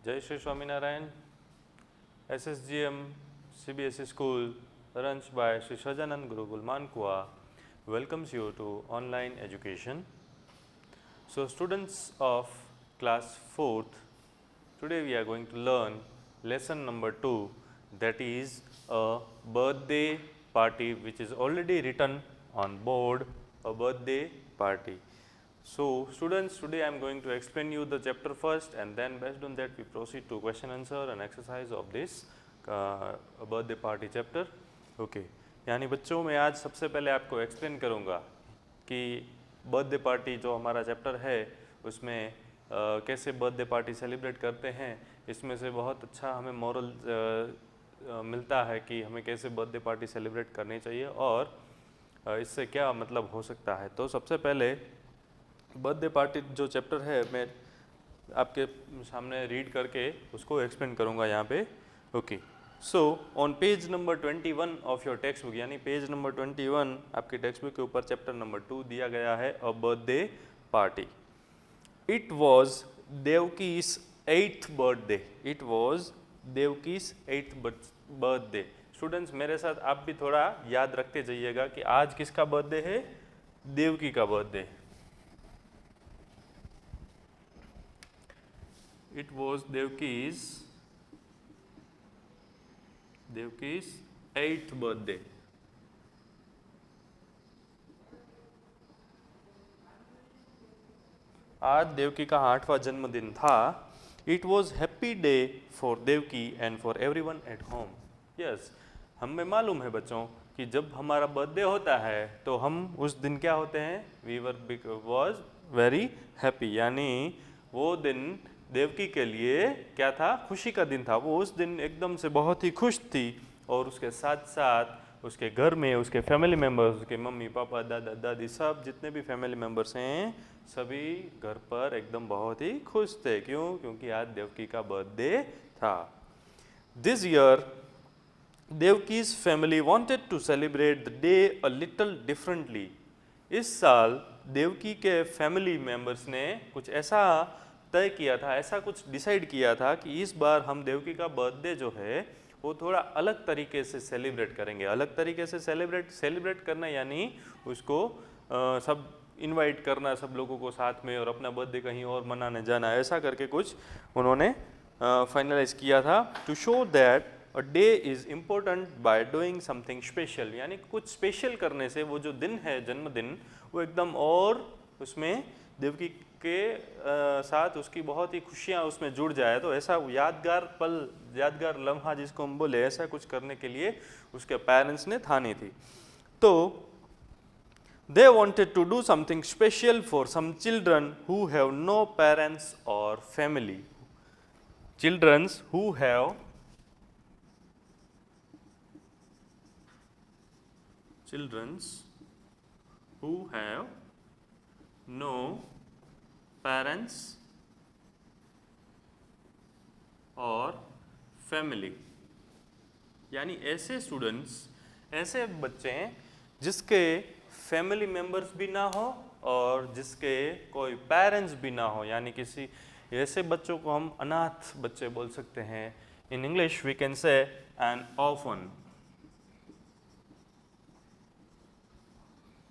Jai Shri Swaminarayan. SSGM CBSE School runs by Shri Sajanand Gurukul Mankua welcomes you to online education. So students of class 4th, today we are going to learn lesson number 2, that is a birthday party, which is already written on board, a birthday party. So students, today I am going to explain you the chapter first, and then based on that we proceed to question answer and exercise of this birthday party chapter. Okay. यानी बच्चों मैं आज सबसे पहले आपको explain करूँगा कि birthday party जो हमारा चैप्टर है उसमें कैसे बर्थडे पार्टी सेलिब्रेट करते हैं। इसमें से बहुत अच्छा हमें मॉरल मिलता है कि हमें कैसे बर्थडे पार्टी सेलिब्रेट करनी चाहिए और इससे क्या मतलब हो सकता है। तो सबसे पहले बर्थडे पार्टी जो चैप्टर है मैं आपके सामने रीड करके उसको एक्सप्लेन करूँगा यहाँ पे। Okay, so on page number 21 of your text book, यानी पेज नंबर 21 आपकी टेक्स्ट बुक के ऊपर चैप्टर नंबर 2 दिया गया है, a birthday party. It was Devki's 8th birthday. It was Devki's 8th birthday. Students मेरे साथ आप भी थोड़ा याद रखते जाइएगा कि आज किसका बर्थडे है, देवकी का birthday. It was Devki's 8th birthday. आज देवकी का 8वां जन्मदिन था। It was happy day for Devaki and for everyone at home. Yes, हमें मालूम है बच्चों कि जब हमारा बर्थडे होता है तो हम उस दिन क्या होते हैं, we was very happy, यानी वो दिन देवकी के लिए क्या था, खुशी का दिन था। वो उस दिन एकदम से बहुत ही खुश थी और उसके साथ साथ उसके घर में उसके फैमिली मेम्बर्स, उसके मम्मी पापा दादा दादी सब जितने भी फैमिली मेम्बर्स हैं सभी घर पर एकदम बहुत ही खुश थे। क्यों? क्योंकि आज देवकी का बर्थडे था। This year Devki's family wanted to celebrate the day a little differently. इस साल देवकी के फैमिली मेम्बर्स ने कुछ ऐसा तय किया था, ऐसा कुछ डिसाइड किया था कि इस बार हम देवकी का बर्थडे जो है वो थोड़ा अलग तरीके से सेलिब्रेट करेंगे। अलग तरीके से सेलिब्रेट करना यानी उसको सब इनवाइट करना, सब लोगों को साथ में, और अपना बर्थडे कहीं और मनाने जाना, ऐसा करके कुछ उन्होंने फाइनलाइज किया था। To show that a day is important by doing something special, यानी कुछ स्पेशल करने से वो जो दिन है जन्मदिन वो एकदम और उसमें देवकी के साथ उसकी बहुत ही खुशियाँ उसमें जुड़ जाए। तो ऐसा यादगार पल, यादगार लम्हा जिसको हम बोले, ऐसा कुछ करने के लिए उसके पेरेंट्स ने ठानी थी। तो they wanted to do something special for some children who have no parents और family. Childrens who have no parents और फैमिली, यानी ऐसे स्टूडेंट्स, ऐसे बच्चे जिसके फैमिली मेम्बर्स भी ना हो और जिसके कोई पेरेंट्स भी ना हो, यानी किसी ऐसे बच्चों को हम अनाथ बच्चे बोल सकते हैं। In English we can say an orphan.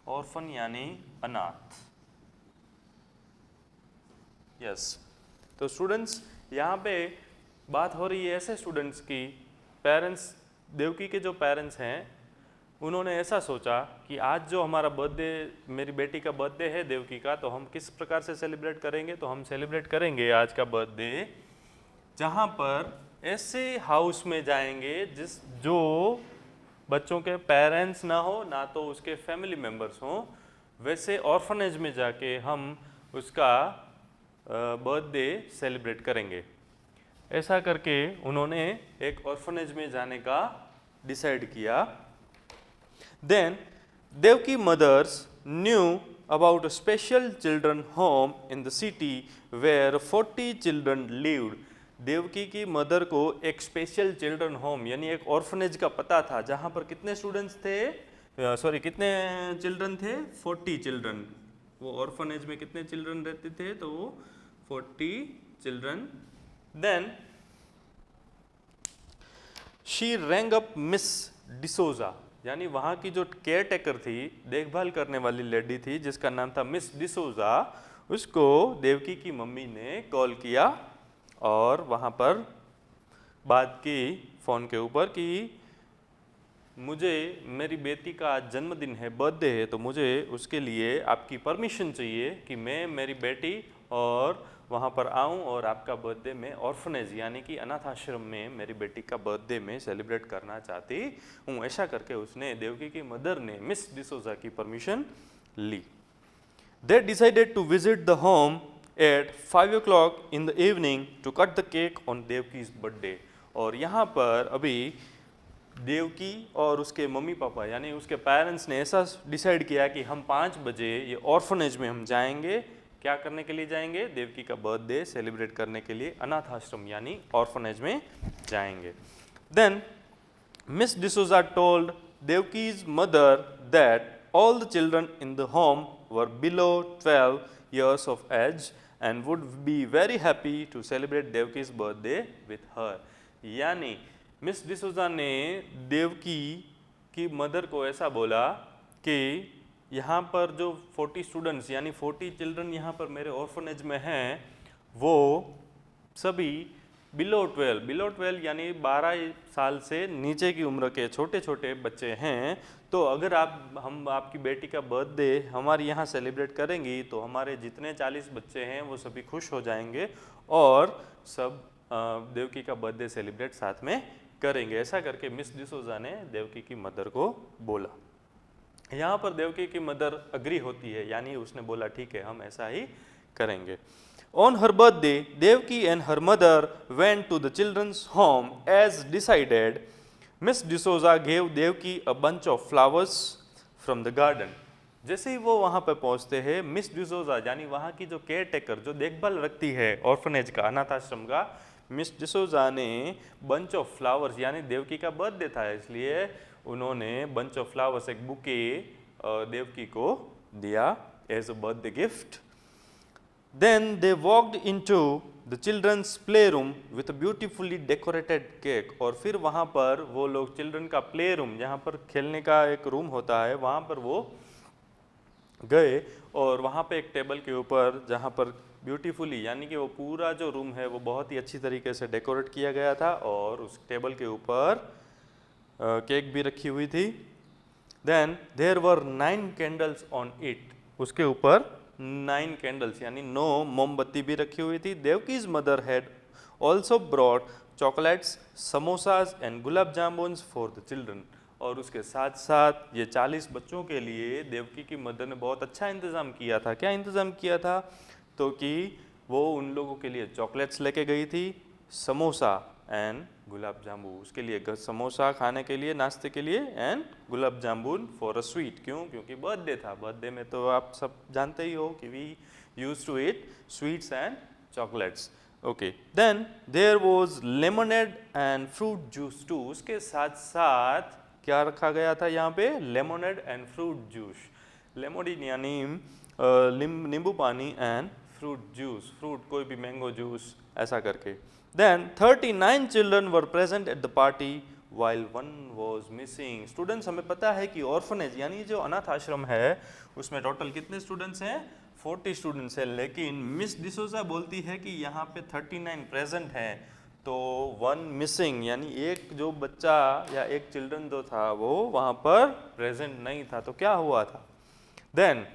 Orphan यानी अनाथ। यस, तो स्टूडेंट्स यहाँ पे बात हो रही है ऐसे स्टूडेंट्स की, पेरेंट्स, देवकी के जो पेरेंट्स हैं उन्होंने ऐसा सोचा कि आज जो हमारा बर्थडे, मेरी बेटी का बर्थडे है देवकी का, तो हम किस प्रकार से सेलिब्रेट करेंगे। तो हम सेलिब्रेट करेंगे आज का बर्थडे जहाँ पर ऐसे हाउस में जाएंगे जो बच्चों के पेरेंट्स ना हो, ना तो उसके फैमिली मेम्बर्स हों, वैसे ऑर्फनेज में जाके हम उसका बर्थडे सेलिब्रेट करेंगे। ऐसा करके उन्होंने एक ऑर्फनेज में जाने का डिसाइड किया। Then Devaki mothers knew about a special children home in the city where 40 children lived. Devaki की मदर को एक स्पेशल चिल्ड्रन होम यानी एक ऑर्फनेज का पता था जहाँ पर कितने स्टूडेंट्स थे, कितने चिल्ड्रन थे, 40 चिल्ड्रन। वो ऑर्फनेज में कितने चिल्ड्रन रहते थे, तो वो 40 children then she rang up Miss D'Souza, यानी वहाँ की जो केयर टेकर थी, देखभाल करने वाली लेडी थी जिसका नाम था मिस डिसोजा, उसको देवकी की मम्मी ने कॉल किया और वहाँ पर बात की फ़ोन के ऊपर कि मुझे, मेरी बेटी का आज जन्मदिन है, बर्थडे है, तो मुझे उसके लिए आपकी परमिशन चाहिए कि मैं मेरी बेटी और वहाँ पर आऊँ और आपका बर्थडे में ऑर्फनेज यानी कि अनाथ आश्रम में मेरी बेटी का बर्थडे में सेलिब्रेट करना चाहती हूँ। ऐसा करके उसने, देवकी की मदर ने मिस डिसोजा की परमिशन ली। They decided to visit the home at 5 o'clock in the evening to cut the cake on देवकी's birthday। और यहाँ पर अभी देवकी और उसके मम्मी पापा यानी उसके पेरेंट्स ने ऐसा डिसाइड किया कि हम 5 बजे ये ऑर्फनेज में हम जाएंगे। क्या करने के लिए जाएंगे? देवकी का बर्थडे सेलिब्रेट करने के लिए अनाथ आश्रम यानी ऑर्फनेज में जाएंगे। Then miss D'Souza told Devki's mother that all the children in the home were below 12 years of age and would be very happy to celebrate देवकी's birthday with her। यानी मिस डिसोजा ने देवकी की मदर को ऐसा बोला कि यहाँ पर जो 40 स्टूडेंट्स यानी 40 चिल्ड्रन यहाँ पर मेरे ऑर्फनेज में हैं, वो सभी बिलो 12 यानी 12 साल से नीचे की उम्र के छोटे छोटे बच्चे हैं। तो अगर हम आपकी बेटी का बर्थडे हमारे यहाँ सेलिब्रेट करेंगी तो हमारे जितने 40 बच्चे हैं वो सभी खुश हो जाएंगे और सब देवकी का बर्थडे सेलिब्रेट साथ में करेंगे। ऐसा करके मिस डिसोजा ने देवकी की मदर को बोला। यहाँ पर देवकी की मदर अग्री होती है, यानी उसने बोला ठीक है हम ऐसा ही करेंगे। On her birthday, Devki and her mother went to the children's home as decided. Miss D'Souza gave Devki a bunch of flowers from the garden. जैसे ही वो वहाँ पर पहुँचते हैं, मिस डिसोजा यानी वहाँ की जो केयर टेकर जो देखभाल रखती है ऑर्फनेज का, अनाथ आश्रम का, मिस डिसोजा ने बंच ऑफ फ्लावर्स यानी देवकी का बर्थडे था इसलिए उन्होंने बंच ऑफ फ्लावर्स एक बुके देवकी को दिया as a birthday gift. Then they walked into the children's playroom with a beautifully decorated cake। और फिर वहाँ पर वो लोग चिल्ड्रन का प्ले रूम, जहाँ पर खेलने का एक रूम होता है, वहाँ पर वो गए और वहाँ पे एक टेबल के ऊपर जहाँ पर ब्यूटीफुली यानी कि वो पूरा जो रूम है वो बहुत ही अच्छी तरीके से डेकोरेट किया गया था और उस टेबल के ऊपर केक भी रखी हुई थी। Then there were 9 candles on it, उसके ऊपर 9 कैंडल्स यानी 9 मोमबत्ती भी रखी हुई थी। Devki's mother had also brought chocolates, samosas and gulab jamuns for the children. और उसके साथ साथ ये 40 बच्चों के लिए देवकी की मदर ने बहुत अच्छा इंतज़ाम किया था। क्या इंतज़ाम किया था? तो कि वो उन लोगों के लिए चॉकलेट्स लेके गई थी, समोसा एंड गुलाब जामुन, उसके लिए समोसा खाने के लिए नाश्ते के लिए and gulab jamun for a sweet. क्यों? क्योंकि बर्थडे था। बर्थडे में तो आप सब जानते ही हो कि we use to eat sweets and chocolates. Okay, then there was lemonade and fruit juice too. उसके साथ साथ क्या रखा गया था यहाँ पे? Lemonade and fruit juice. Lemonade यानी नींबू पानी एंड फ्रूट जूस, फ्रूट कोई भी मैंगो जूस ऐसा करके। Then 39 children were present at the party while one was missing। Students, हमें पता है कि ऑर्फनेज यानी जो अनाथ आश्रम है उसमें टोटल कितने स्टूडेंट्स हैं? 40 स्टूडेंट्स हैं, लेकिन मिस डिसोजा बोलती है कि यहाँ पे 39 प्रेजेंट हैं तो 1 मिसिंग यानी एक जो बच्चा या एक चिल्ड्रन जो था वो वहाँ पर प्रेजेंट नहीं था। तो क्या हुआ था? देन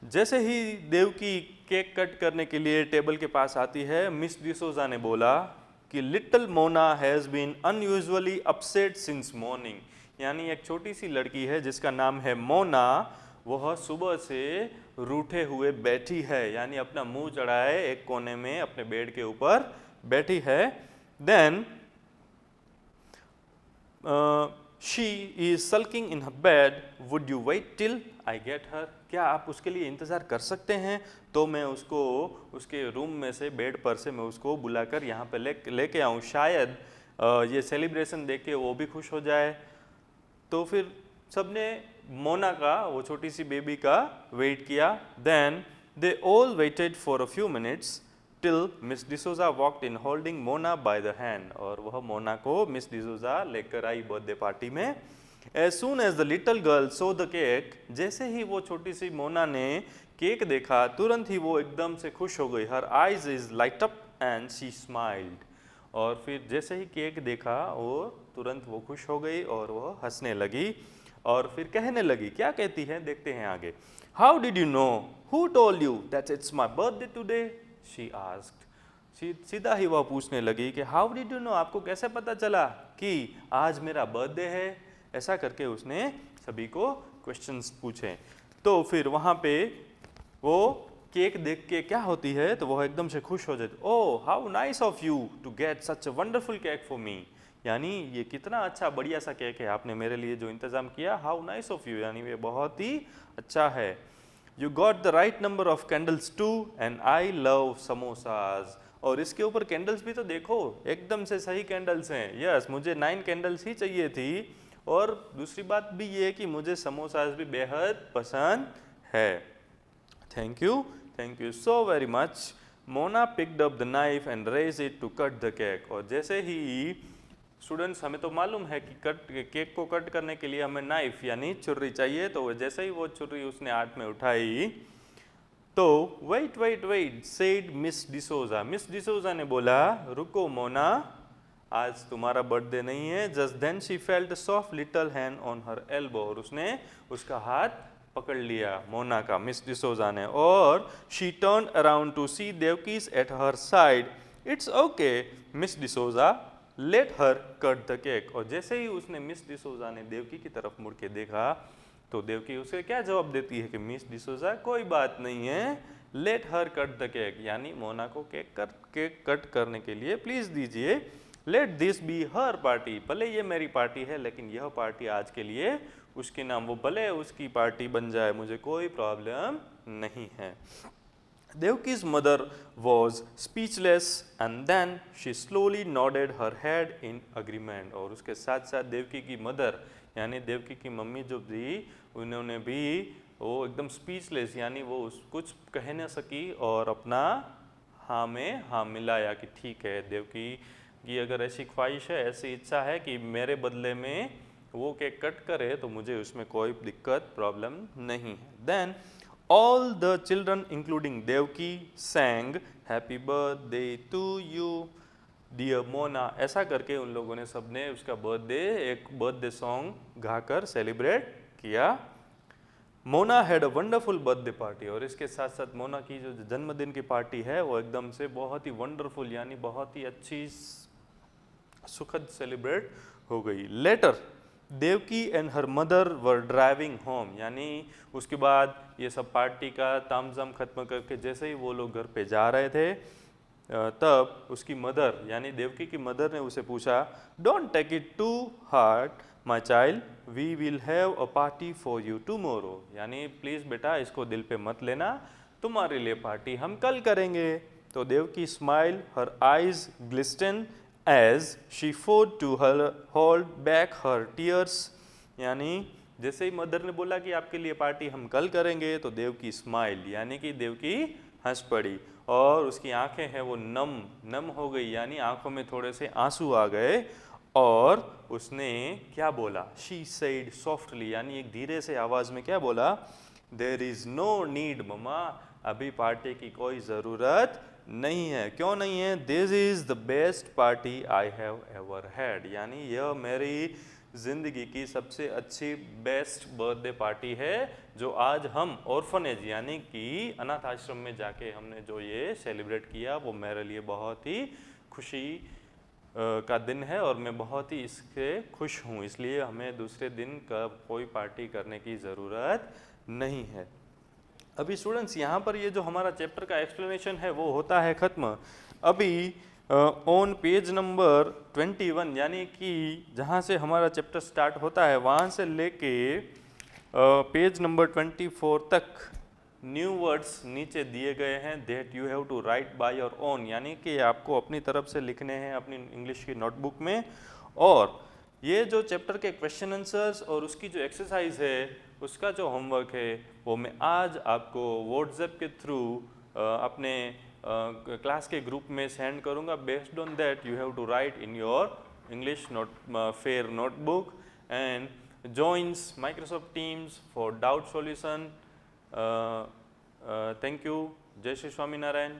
जैसे ही देवकी केक कट करने के लिए टेबल के पास आती है, मिस डिसोजा ने बोला कि little Mona has been unusually upset since morning. यानी एक छोटी सी लड़की है जिसका नाम है मोना, वह सुबह से रूठे हुए बैठी है, यानी अपना मुंह चढ़ाए एक कोने में अपने बेड के ऊपर बैठी है। Then she is sulking in her bed, would you wait till I get her. क्या आप उसके लिए इंतज़ार कर सकते हैं तो मैं उसको उसके रूम में से, बेड पर से मैं उसको बुलाकर यहाँ पे लेके आऊँ, शायद ये सेलिब्रेशन देख के वो भी खुश हो जाए। तो फिर सबने मोना का, वो छोटी सी बेबी का वेट किया। Then they all waited for a few minutes. till Miss D'Souza walked in holding Mona by the hand, और वह मोना को मिस डिसूजा लेकर आई बर्थडे पार्टी में। As soon as the little girl saw the cake, जैसे ही वो छोटी सी मोना ने केक देखा तुरंत ही वो एकदम से खुश हो गई। Her eyes is light up and she smiled, और फिर जैसे ही केक देखा वो तुरंत वो खुश हो गई और वो हंसने लगी और फिर कहने लगी, क्या कहती है देखते हैं आगे। How did you know? Who told you that it's my birthday today? She asked. सीधा ही वह पूछने लगी कि How did you know? आपको कैसे पता चला कि आज मेरा बर्थडे है? ऐसा करके उसने सभी को क्वेश्चंस पूछे। तो फिर वहाँ पे वो केक देख के क्या होती है तो वह एकदम से खुश हो जाती। Oh how nice of you to get such a wonderful cake for me, यानी ये कितना अच्छा बढ़िया सा केक है आपने मेरे लिए जो इंतज़ाम किया। हाउ नाइस ऑफ यू, यानी ये बहुत ही अच्छा है। You got the right number of candles too and I love samosas, और इसके ऊपर कैंडल्स भी तो देखो एकदम से सही कैंडल्स हैं। यस मुझे 9 कैंडल्स ही चाहिए थी, और दूसरी बात भी ये कि मुझे समोसाज भी बेहद पसंद है। Thank you so very much. Mona picked up the knife and raise it to cut the cake, और जैसे ही स्टूडेंट्स हमें तो मालूम है कि केक को कट करने के लिए हमें नाइफ यानी छुरी चाहिए, तो जैसे ही वो छुरी उसने हाथ में उठाई तो wait wait wait said Miss D'Souza, Miss D'Souza ने बोला रुको मोना, आज तुम्हारा बर्थडे नहीं है। Just then she felt soft little hand on her elbow, और उसने उसका हाथ पकड़ लिया मोना का, मिस डिसोजा ने, और she turn around to see Devki's at her side. It's okay miss D'Souza, let her cut the cake, और जैसे ही उसने मिस डिसोजा ने देवकी की तरफ मुड़ के देखा तो देवकी उसे क्या जवाब देती है कि मिस डिसोजा कोई बात नहीं है, late her cut the cake, यानी मोना को केक कट करने के लिए प्लीज दीजिए। Let this be her party, भले ये मेरी पार्टी है लेकिन यह पार्टी आज के लिए उसके नाम, वो भले उसकी पार्टी बन जाए, मुझे कोई प्रॉब्लम नहीं है। Devki's mother was speechless and then she slowly nodded her head in agreement, और उसके साथ साथ देवकी की मदर यानी देवकी की मम्मी जो थी उन्होंने भी वो एकदम स्पीचलेस यानी वो कुछ कह न सकी और अपना हाँ में हाँ मिलाया कि ठीक है, देवकी की अगर ऐसी ख्वाहिश है, ऐसी इच्छा है कि मेरे बदले में वो केक कट करे तो मुझे उसमें कोई दिक्कत प्रॉब्लम नहीं है। Then all the children including Devki sang happy birthday to you dear Mona, ऐसा करके उन लोगों ने सबने उसका एक बर्थडे सॉन्ग गाकर सेलिब्रेट किया। Mona had a wonderful birthday party, और इसके साथ साथ मोना की जो जन्मदिन की पार्टी है वो एकदम से बहुत ही वंडरफुल यानी बहुत ही अच्छी सुखद सेलिब्रेट हो गई। Later Devaki and her mother were driving home, यानी उसके बाद ये सब पार्टी का तामझाम खत्म करके जैसे ही वो लोग घर पे जा रहे थे तब उसकी मदर यानी देवकी की मदर ने उसे पूछा, don't take it to heart my child, we will have a party for you tomorrow, यानी प्लीज़ बेटा इसको दिल पे मत लेना, तुम्हारे लिए पार्टी हम कल करेंगे। तो Devki smile, her eyes glisten as she fought to hold back her tears, यानी जैसे ही मदर ने बोला कि आपके लिए पार्टी हम कल करेंगे तो देवकी स्माइल यानी कि देवकी हंस पड़ी और उसकी आंखें हैं वो नम हो गई यानी आंखों में थोड़े से आंसू आ गए, और उसने क्या बोला, she said softly यानी एक धीरे से आवाज में क्या बोला, there is no need मम्मा, अभी पार्टी की कोई ज़रूरत नहीं है। क्यों नहीं है? This is the best party I have ever had, यानी यह मेरी ज़िंदगी की सबसे अच्छी बेस्ट बर्थडे पार्टी है जो आज हम ऑर्फनेज यानी कि अनाथ आश्रम में जाके हमने जो ये सेलिब्रेट किया वो मेरे लिए बहुत ही खुशी का दिन है और मैं बहुत ही इससे खुश हूँ, इसलिए हमें दूसरे दिन का कोई पार्टी करने की ज़रूरत नहीं है। अभी स्टूडेंट्स यहाँ पर ये जो हमारा चैप्टर का एक्सप्लेनेशन है वो होता है ख़त्म। अभी ऑन पेज नंबर 21 यानी कि जहाँ से हमारा चैप्टर स्टार्ट होता है वहाँ से लेके पेज नंबर 24 तक न्यू वर्ड्स नीचे दिए गए हैं that you have to write by your own, यानी कि आपको अपनी तरफ से लिखने हैं अपनी इंग्लिश की नोटबुक में। और ये जो चैप्टर के क्वेश्चन आंसर्स और उसकी जो एक्सरसाइज है उसका जो होमवर्क है वो मैं आज आपको व्हाट्सएप के थ्रू अपने क्लास के ग्रुप में सेंड करूँगा. Based on that you have to write in your English fair notebook and joins Microsoft Teams for doubt solution. Thank you. Jai Shri Swaminarayan.